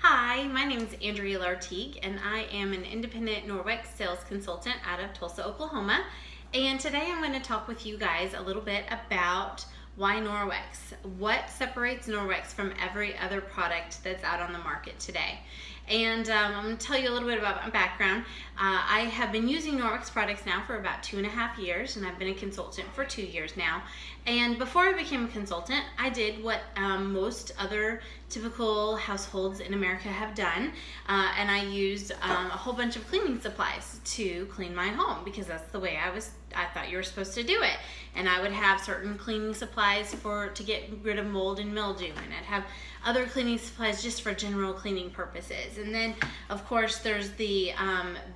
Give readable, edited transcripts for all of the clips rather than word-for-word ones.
Hi, my name is Andrea Lartigue, and I am an independent Norwex sales consultant out of Tulsa, Oklahoma. And today I'm going to talk with you guys a little bit about why Norwex. What separates Norwex from every other product that's out on the market today? And I'm going to tell you a little bit about my background. I have been using Norwex products now for about 2.5 years, and I've been a consultant for 2 years now. And before I became a consultant, I did what most other typical households in America have done, and I used a whole bunch of cleaning supplies to clean my home because that's the way I thought you were supposed to do it. And I would have certain cleaning supplies to get rid of mold and mildew, and I'd have other cleaning supplies just for general cleaning purposes. And then of course there's the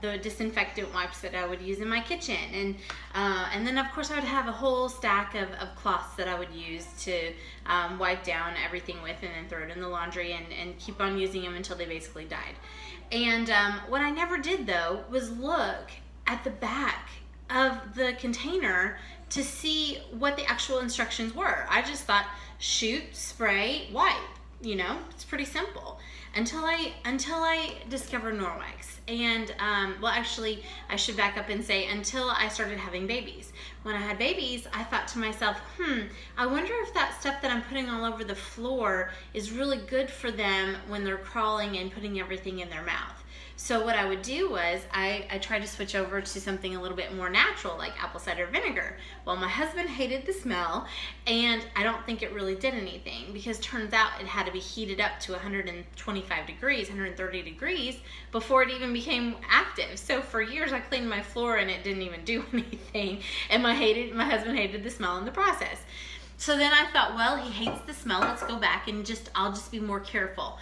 disinfectant wipes that I would use in my kitchen, and then of course I would have a whole stack of cloths that I would use to wipe down everything with, and then throw it in the laundry and keep on using them until they basically died. And what I never did though was look at the back of the container to see what the actual instructions were. I just thought shoot, spray, wipe. You know, it's pretty simple until I discovered Norwex. And well, actually I should back up and say until I started having babies. When I had babies, I thought to myself, I wonder if that stuff that I'm putting all over the floor is really good for them when they're crawling and putting everything in their mouth. So what I would do was I tried to switch over to something a little bit more natural, like apple cider vinegar. Well, my husband hated the smell, and I don't think it really did anything, because turns out it had to be heated up to 125 degrees, 130 degrees before it even became active. So for years I cleaned my floor and it didn't even do anything, and my husband hated the smell in the process. So then I thought, well, he hates the smell, let's go back and I'll just be more careful.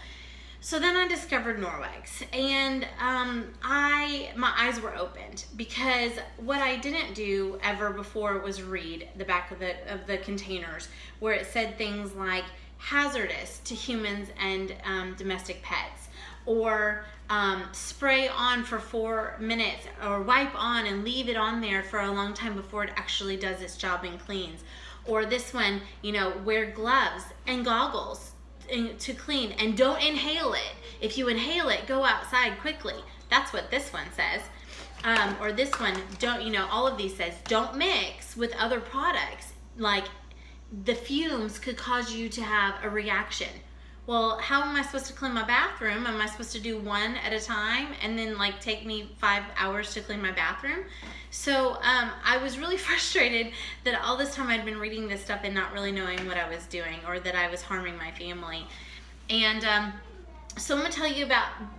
So then I discovered Norwex, and my eyes were opened, because what I didn't do ever before was read the back of the containers, where it said things like hazardous to humans and domestic pets, or spray on for 4 minutes, or wipe on and leave it on there for a long time before it actually does its job and cleans. Or this one, wear gloves and goggles to clean, and don't inhale it. If you inhale it, go outside quickly. That's what this one says. Or this one, all of these says don't mix with other products, like the fumes could cause you to have a reaction. Well, how am I supposed to clean my bathroom? Am I supposed to do one at a time and then take me 5 hours to clean my bathroom? So I was really frustrated that all this time I'd been reading this stuff and not really knowing what I was doing, or that I was harming my family. And so I'm going to tell you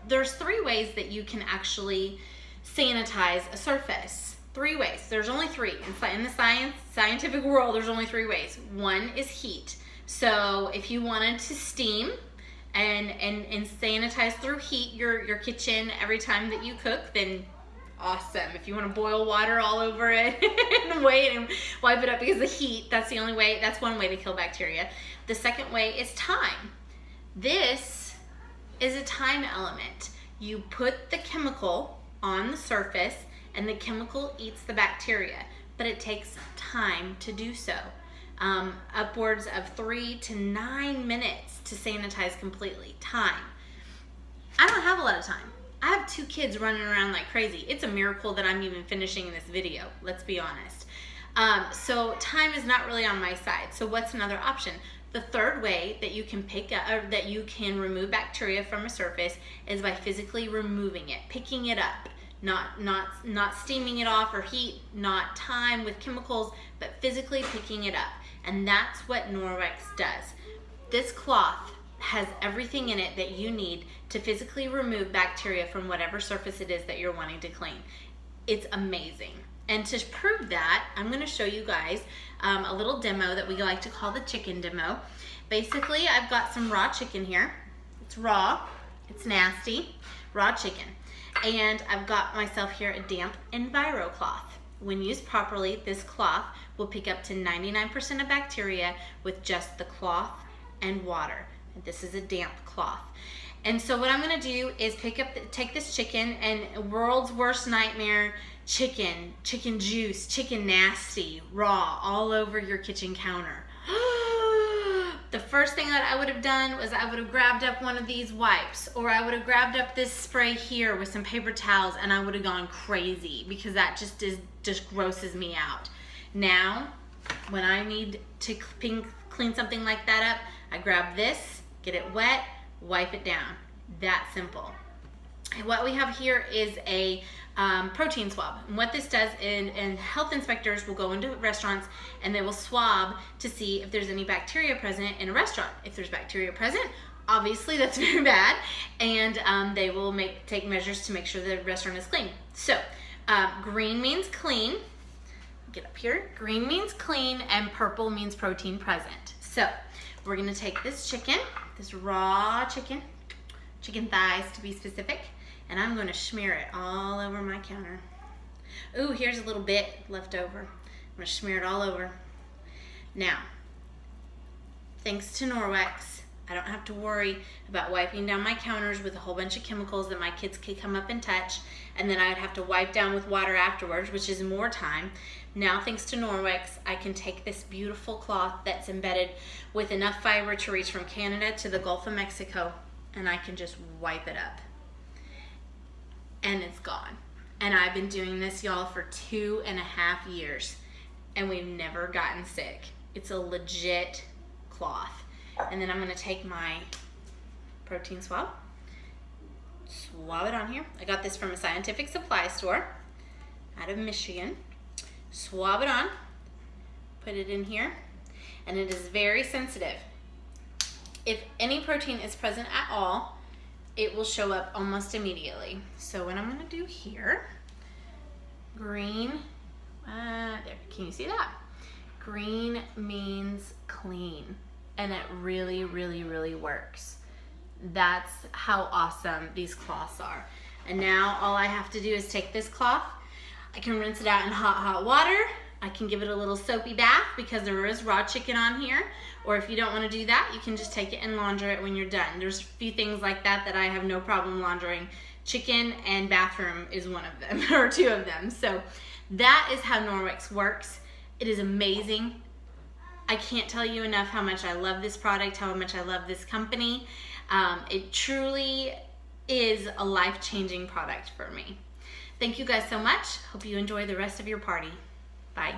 there's 3 ways that you can actually sanitize a surface. 3 ways. There's only 3. In the scientific world, there's only 3 ways. One is heat. So if you wanted to steam and sanitize through heat your kitchen every time that you cook, then awesome. If you want to boil water all over it and wait and wipe it up because of the heat, that's one way to kill bacteria. The second way is time. This is a time element. You put the chemical on the surface and the chemical eats the bacteria, but it takes time to do so. Upwards of 3 to 9 minutes to sanitize completely. Time. I don't have a lot of time. I have 2 kids running around like crazy. It's a miracle that I'm even finishing this video, let's be honest. So time is not really on my side. So what's another option? The third way that you can that you can remove bacteria from a surface is by physically removing it, picking it up. Not steaming it off or heat, not time with chemicals, but physically picking it up. And that's what Norwex does. This cloth has everything in it that you need to physically remove bacteria from whatever surface it is that you're wanting to clean. It's amazing. And to prove that, I'm going to show you guys a little demo that we like to call the chicken demo. Basically, I've got some raw chicken here. It's raw, it's nasty, raw chicken. And I've got myself here a damp Enviro cloth. When used properly, this cloth will pick up to 99% of bacteria with just the cloth and water. And this is a damp cloth. And so what I'm gonna do is take this chicken, and world's worst nightmare, chicken juice, chicken nasty, raw, all over your kitchen counter. the first thing that I would have done was I would have grabbed up one of these wipes, or I would have grabbed up this spray here with some paper towels, and I would have gone crazy because that just grosses me out. Now, when I need to clean something like that up, I grab this, get it wet, wipe it down. That simple. And what we have here is a protein swab. And what this does, and health inspectors will go into restaurants and they will swab to see if there's any bacteria present in a restaurant. If there's bacteria present, obviously that's very bad, and they will take measures to make sure the restaurant is clean. So green means clean. Get up here. Green means clean, and purple means protein present. So we're gonna take this chicken, this raw chicken thighs to be specific, and I'm gonna smear it all over my counter. Ooh, here's a little bit left over. I'm gonna smear it all over. Now, thanks to Norwex, I don't have to worry about wiping down my counters with a whole bunch of chemicals that my kids could come up and touch, and then I would have to wipe down with water afterwards, which is more time. Now, thanks to Norwex, I can take this beautiful cloth that's embedded with enough fiber to reach from Canada to the Gulf of Mexico, and I can just wipe it up. And it's gone. And I've been doing this, y'all, for 2.5 years, and we've never gotten sick. It's a legit cloth. And then I'm gonna take my protein swab, swab it on here. I got this from a scientific supply store out of Michigan. Swab it on, put it in here, and it is very sensitive. If any protein is present at all, it will show up almost immediately. So what I'm gonna do here, green, there, can you see that? Green means clean, and it really, really, really works. That's how awesome these cloths are. And now all I have to do is take this cloth, I can rinse it out in hot, hot water. I can give it a little soapy bath because there is raw chicken on here. Or if you don't want to do that, you can just take it and launder it when you're done. There's a few things like that that I have no problem laundering. Chicken and bathroom is one of them, or two of them. So that is how Norwex works. It is amazing. I can't tell you enough how much I love this product, how much I love this company. It truly is a life-changing product for me. Thank you guys so much. Hope you enjoy the rest of your party. Bye.